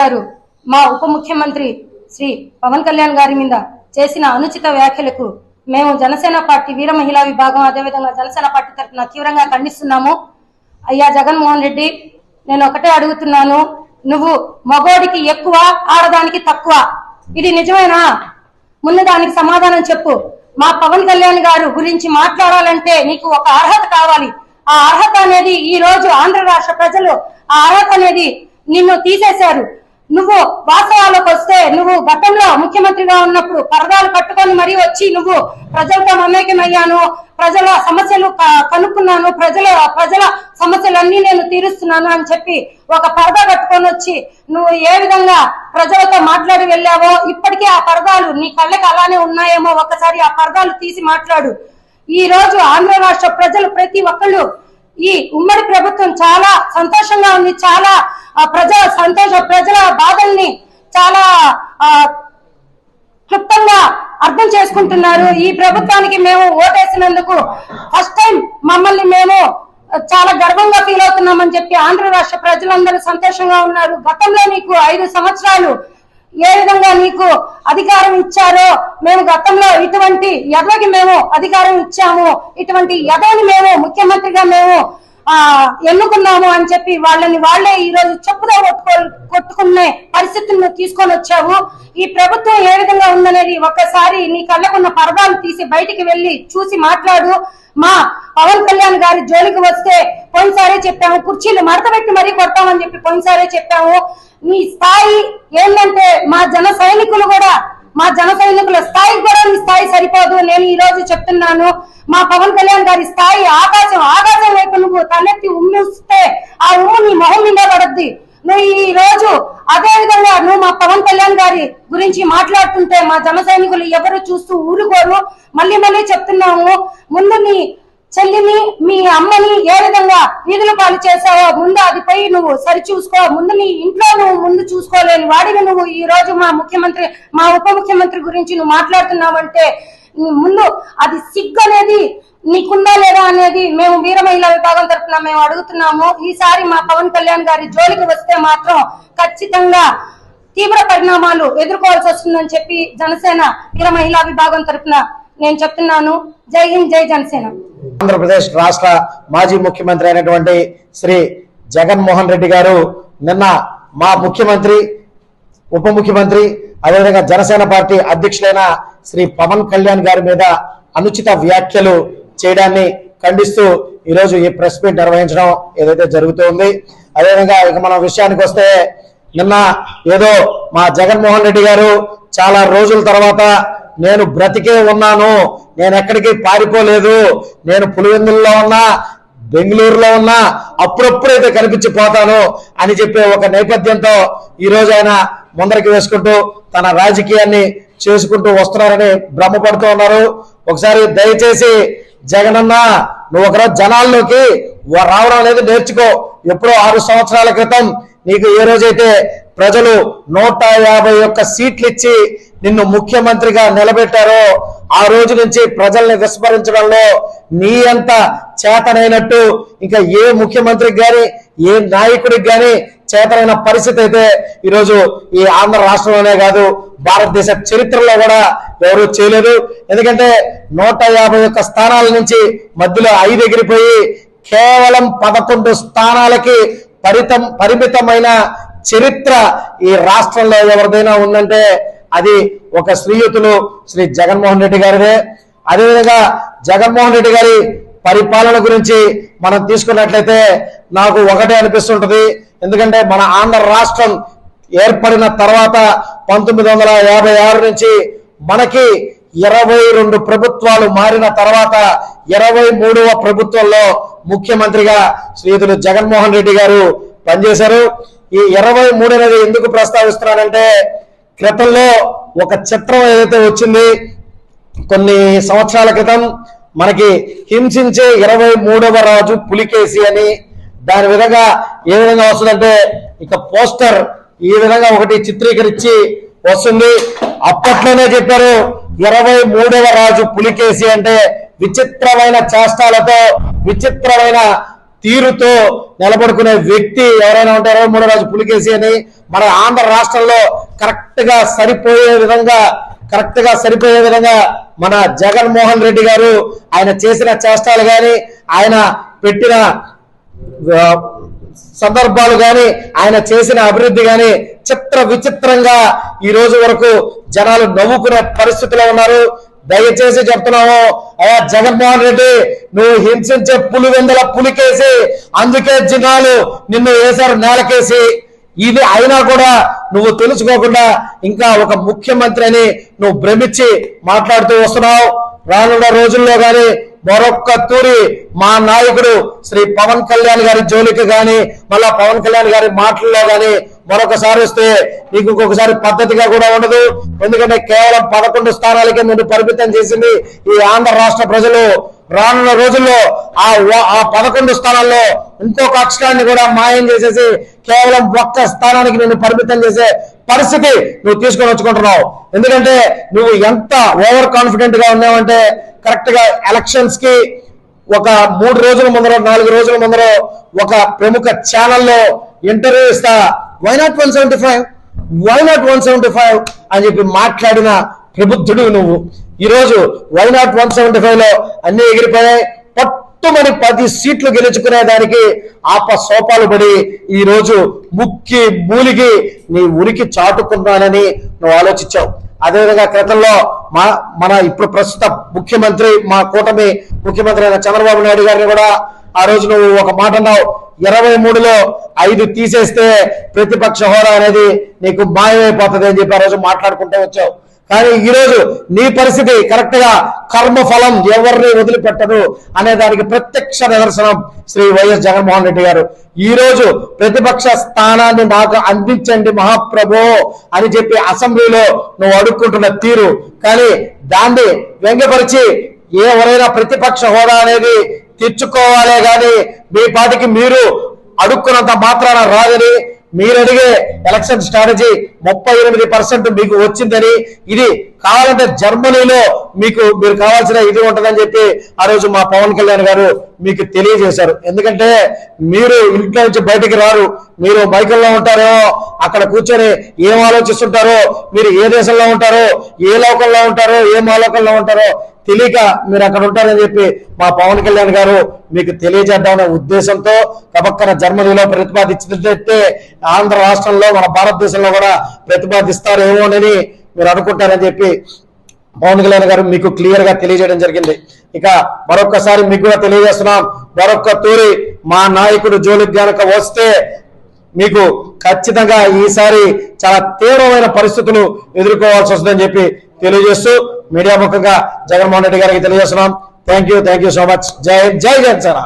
గారు మా ఉప ముఖ్యమంత్రి శ్రీ పవన్ కళ్యాణ్ గారి మీద చేసిన అనుచిత వ్యాఖ్యలకు మేము జనసేన పార్టీ వీర మహిళా విభాగం అదేవిధంగా జనసేన పార్టీ తరఫున తీవ్రంగా ఖండిస్తున్నాము. అయ్యా జగన్మోహన్ రెడ్డి, నేను ఒకటే అడుగుతున్నాను, నువ్వు మగోడికి ఎక్కువ ఆడదానికి తక్కువ, ఇది నిజమేనా? ముందు దానికి సమాధానం చెప్పు. మా పవన్ కళ్యాణ్ గారు గురించి మాట్లాడాలంటే నీకు ఒక అర్హత కావాలి. ఆ అర్హత అనేది ఈ రోజు ఆంధ్ర రాష్ట్ర ప్రజలు ఆ అర్హత అనేది నిన్ను తీసేశారు. నువ్వు వాస్తవాలకు వస్తే నువ్వు గతంలో ముఖ్యమంత్రిగా ఉన్నప్పుడు పరదాలు కట్టుకొని మరీ వచ్చి నువ్వు ప్రజలతో మమేకమయ్యాను, ప్రజల సమస్యలు కనుక్కున్నాను, ప్రజల సమస్యలన్నీ నేను తీరుస్తున్నాను అని చెప్పి ఒక పరదా కట్టుకొని వచ్చి నువ్వు ఏ విధంగా ప్రజలతో మాట్లాడి వెళ్ళావో ఇప్పటికీ ఆ పరదాలు నీ కళ్ళకి అలానే ఉన్నాయేమో, ఒకసారి ఆ పరదాలు తీసి మాట్లాడు. ఈ రోజు ఆంధ్ర రాష్ట్ర ప్రజలు ప్రతి ఒక్కళ్ళు ఈ ఉమ్మడి ప్రభుత్వం చాలా సంతోషంగా ఉంది, చాలా ప్రజల బాధల్ని చాలా క్లుప్తంగా అర్థం చేసుకుంటున్నారు. ఈ ప్రభుత్వానికి మేము ఓటేసినందుకు ఫస్ట్ టైం మమ్మల్ని మేము చాలా గర్వంగా ఫీల్ అవుతున్నామని చెప్పి ఆంధ్ర రాష్ట్ర ప్రజలందరూ సంతోషంగా ఉన్నారు. గతంలో నీకు 5 సంవత్సరాలు ఏ విధంగా నీకు అధికారం ఇచ్చారో, మేము గతంలో ఇటువంటి ఎదవకి మేము అధికారం ఇచ్చాము, ఇటువంటి ఎదవని మేము ముఖ్యమంత్రిగా మేము ఎన్నుకున్నాము అని చెప్పి వాళ్ళే ఈ రోజు చెప్పుదో కొట్టుకునే పరిస్థితులను తీసుకొని వచ్చావు. ఈ ప్రభుత్వం ఏ విధంగా ఉందనేది ఒక్కసారి నీ కళ్ళకున్న పరదాలు తీసి బయటికి వెళ్లి చూసి మాట్లాడు. మా పవన్ కళ్యాణ్ గారి జోలికి వస్తే పోయినసారే చెప్పాము, కుర్చీలు మడతపెట్టి మరీ కొడతామని చెప్పి పోయినసారే చెప్పాము. నీ స్థాయి ఏంటంటే మా జన సైనికుల స్థాయికి కూడా నీ స్థాయి సరిపోదు. నేను ఈ రోజు చెప్తున్నాను, మా పవన్ కళ్యాణ్ గారి స్థాయి ఆకాశం వైపు నువ్వు తలెత్తి ఉమ్మిస్తే ఆ ఉమ్ము నీ మొహం మీద పడద్ది. నువ్వు ఈ రోజు అదే విధంగా నువ్వు మా పవన్ కళ్యాణ్ గారి గురించి మాట్లాడుతుంటే మా జన సైనికులు ఎవరు చూస్తూ ఊరుకోరు. మళ్ళీ చెప్తున్నాము, ముందు నీ చెల్లిని మీ అమ్మని ఏ విధంగా వీధుల పాలు చేసావో ముందు అది పోయి నువ్వు సరి చూసుకో. ముందు నీ ఇంట్లో నువ్వు ముందు చూసుకోలేని వాడిని నువ్వు ఈ రోజు మా ఉప ముఖ్యమంత్రి గురించి నువ్వు మాట్లాడుతున్నావంటే ముందు అది సిగ్గు అనేది నీకుందా లేదా అనేది మేము వీర మహిళా విభాగం తరఫున మేము అడుగుతున్నాము. ఈసారి మా పవన్ కళ్యాణ్ గారి జోలికి వస్తే మాత్రం ఖచ్చితంగా తీవ్ర పరిణామాలు ఎదుర్కోవాల్సి వస్తుందని చెప్పి జనసేన వీర మహిళా విభాగం తరఫున నేను చెప్తున్నాను. జై హింద్, జై జనసేన. ఆంధ్రప్రదేశ్ రాష్ట్ర మాజీ ముఖ్యమంత్రి అయినటువంటి శ్రీ జగన్మోహన్ రెడ్డి గారు నిన్న మా ముఖ్యమంత్రి, ఉప ముఖ్యమంత్రి అదేవిధంగా జనసేన పార్టీ అధ్యక్షులైన శ్రీ పవన్ కళ్యాణ్ గారి మీద అనుచిత వ్యాఖ్యలు చేయడాన్ని ఖండిస్తూ ఈరోజు ఈ ప్రెస్ మీట్ నిర్వహించడం ఏదైతే జరుగుతుంది. అదేవిధంగా ఇక మన విషయానికి వస్తే, నిన్న ఏదో మా జగన్మోహన్ రెడ్డి గారు చాలా రోజుల తర్వాత నేను బ్రతికే ఉన్నాను, నేను ఎక్కడికి పారిపోలేదు, నేను పులివెందుల్లో ఉన్నా, బెంగళూరులో ఉన్నా, అప్పుడప్పుడైతే కనిపించిపోతాను అని చెప్పే ఒక నేపథ్యంతో ఈ రోజు ఆయన ముందరికి వేసుకుంటూ తన రాజకీయాన్ని చేసుకుంటూ వస్తున్నారని భ్రమపడుతూ ఉన్నారు. ఒకసారి దయచేసి జగనన్న, నువ్వు ఒకరోజు జనాల్లోకి రావడం అనేది నేర్చుకో. ఎప్పుడో 6 సంవత్సరాల క్రితం నీకు ఏ రోజైతే ప్రజలు 151 సీట్లు ఇచ్చి నిన్ను ముఖ్యమంత్రిగా నిలబెట్టారో ఆ రోజు నుంచి ప్రజల్ని విస్మరించడంలో నీ అంత చేతనైనట్టు ఇంకా ఏ ముఖ్యమంత్రికి గాని ఏ నాయకుడికి గాని చేతనైన పరిస్థితి అయితే ఈరోజు ఈ ఆంధ్ర రాష్ట్రంలోనే కాదు భారతదేశ చరిత్రలో కూడా ఎవరు చేయలేదు. ఎందుకంటే 151 స్థానాల నుంచి మధ్యలో 5 ఎగిరిపోయి కేవలం 11 స్థానాలకి పరిమితమైన చరిత్ర ఈ రాష్ట్రంలో ఎవరిదైనా ఉందంటే అది ఒక శ్రీయుతులు శ్రీ జగన్మోహన్ రెడ్డి గారిదే. అదేవిధంగా జగన్మోహన్ రెడ్డి గారి పరిపాలన గురించి మనం తీసుకున్నట్లయితే నాకు ఒకటే అనిపిస్తుంటది. ఎందుకంటే మన ఆంధ్ర రాష్ట్రం ఏర్పడిన తర్వాత 1956 నుంచి మనకి 22 ప్రభుత్వాలు మారిన తర్వాత 23వ ప్రభుత్వంలో ముఖ్యమంత్రిగా శ్రీయుతులు జగన్మోహన్ రెడ్డి గారు పనిచేశారు. ఈ 23 అనేది ఎందుకు ప్రస్తావిస్తున్నానంటే, క్రితంలో ఒక చిత్రం ఏదైతే వచ్చింది కొన్ని సంవత్సరాల క్రితం, మనకి హింసించే 23వ రాజు పులికేసి అని, దాని విధంగా ఏ విధంగా వస్తుందంటే ఇక పోస్టర్ ఈ విధంగా ఒకటి చిత్రీకరించి వస్తుంది. అప్పట్లోనే చెప్పారు 23వ రాజు పులికేసి అంటే విచిత్రమైన చేష్టాలతో, విచిత్రమైన తీరుతో నిలబడుకునే వ్యక్తి ఎవరైనా ఉంటే 23వ రోజు పులికేసి అని మన ఆంధ్ర రాష్ట్రంలో కరెక్ట్ గా సరిపోయే విధంగా మన జగన్మోహన్ రెడ్డి గారు ఆయన చేసిన చేష్టాలు గాని ఆయన పెట్టిన సందర్భాలు గాని ఆయన చేసిన అభివృద్ధి గాని చిత్ర విచిత్రంగా ఈ రోజు వరకు జనాలు నవ్వుకునే పరిస్థితిలో ఉన్నారు. దయచేసి చెప్తున్నాము, అయ్యా జగన్మోహన్ రెడ్డి, నువ్వు హింసించే పులివెందుల పులికేసి అందుకే జనాలు నిన్ను వేశారు నేలకేసి. ఇది అయినా కూడా నువ్వు తెలుసుకోకుండా ఇంకా ఒక ముఖ్యమంత్రి అని నువ్వు భ్రమించి మాట్లాడుతూ వస్తున్నావు. రానున్న రోజుల్లో గాని మరొక్క తూరి మా నాయకుడు శ్రీ పవన్ కళ్యాణ్ గారి జోలికి గాని మళ్ళా పవన్ కళ్యాణ్ గారి మాటల్లో గాని మరొకసారి వస్తే నీకు ఇంకొకసారి పద్ధతిగా కూడా ఉండదు. ఎందుకంటే కేవలం 11 స్థానాలకే ముందు పరిమితం చేసింది ఈ ఆంధ్ర రాష్ట్ర ప్రజలు. రానున్న రోజుల్లో ఆ 11 స్థానాల్లో ఇంకొక అక్షరాన్ని కూడా మాయం చేసేసి కేవలం ఒక్క స్థానానికి నిన్ను పరిమితం చేసే పరిస్థితి నువ్వు తీసుకొని వచ్చుకుంటున్నావు. ఎందుకంటే నువ్వు ఎంత ఓవర్ కాన్ఫిడెంట్ గా ఉన్నావంటే కరెక్ట్ గా ఎలక్షన్స్ కి ఒక 3 రోజుల ముందర 4 రోజుల ముందర ఒక ప్రముఖ ఛానల్లో ఇంటర్వ్యూ ఇస్తా, వై నాట్ 175 అని చెప్పి మాట్లాడిన ప్రబుద్ధుడు నువ్వు. ఈ రోజు వై నాట్ 175 లో అన్ని ఎగిరిపోయాయి. పట్టుమని 10 సీట్లు గెలుచుకునే దానికి సోపాలు పడి ఈ రోజు ముక్కి మూలిగి నీ ఉనికి చాటుకున్నానని నువ్వు ఆలోచించావు. అదేవిధంగా క్రితంలో మన ఇప్పుడు ప్రస్తుత ముఖ్యమంత్రి, మా కూటమి ముఖ్యమంత్రి అయిన చంద్రబాబు నాయుడు గారిని కూడా ఆ రోజు నువ్వు ఒక మాట అన్నావు, 23లో 5 తీసేస్తే ప్రతిపక్ష హోదా అనేది నీకు మాయమైపోతుంది అని చెప్పి ఆ రోజు మాట్లాడుకుంటూ వచ్చావు. కానీ ఈ రోజు నీ పరిస్థితి కరెక్ట్ గా కర్మఫలం ఎవరిని వదిలిపెట్టరు అనే దానికి ప్రత్యక్ష నిదర్శనం శ్రీ వైఎస్ జగన్మోహన్ రెడ్డి గారు. ఈ రోజు ప్రతిపక్ష స్థానాన్ని నాకు అందించండి మహాప్రభు అని చెప్పి అసెంబ్లీలో నువ్వు అడుక్కుంటున్న తీరు, కానీ దాన్ని వ్యంగ్యపరిచి ఎవరైనా ప్రతిపక్ష హోదా అనేది తెచ్చుకోవాలే గాని మీ పాటికి మీరు అడుక్కున్నంత మాత్రాన రాదని, మీరు అడిగే ఎలక్షన్ స్ట్రాటజీ 38% మీకు వచ్చిందని, ఇది కావాలంటే జర్మనీలో మీరు కావాల్సిన ఇది ఉంటుందని చెప్పి ఆ రోజు మా పవన్ కళ్యాణ్ గారు మీకు తెలియజేశారు. ఎందుకంటే మీరు ఇంట్లో నుంచి బయటికి రారు, మీరు మైకుల్లో ఉంటారో అక్కడ కూర్చొని ఏం ఆలోచిస్తుంటారో, మీరు ఏ దేశంలో ఉంటారో, ఏ లోకంలో ఉంటారో, ఏ మాలోకంలో ఉంటారో తెలియక మీరు అక్కడ ఉంటారని చెప్పి మా పవన్ కళ్యాణ్ గారు మీకు తెలియజేద్దామనే ఉద్దేశంతో కబక్కన జర్మనీలో ప్రతిపాదించినట్టే ఆంధ్ర రాష్ట్రంలో మన భారతదేశంలో కూడా ప్రతిపాదిస్తారేమో అని మీరు అనుకుంటారని చెప్పి పవన్ కళ్యాణ్ గారు మీకు క్లియర్ గా తెలియజేయడం జరిగింది. ఇక మరొక్కసారి మీకు కూడా తెలియజేస్తున్నాం, మరొక్క తూరి మా నాయకుడు జోలికి గనక వస్తే మీకు ఖచ్చితంగా ఈసారి చాలా తీవ్రమైన పరిస్థితులు ఎదుర్కోవాల్సి వస్తుందని చెప్పి తెలియజేస్తూ మీడియా ముఖంగా జగన్మోహన్ రెడ్డి గారికి తెలియజేస్తున్నాం. Thank you so much. జై జగన్ సార్.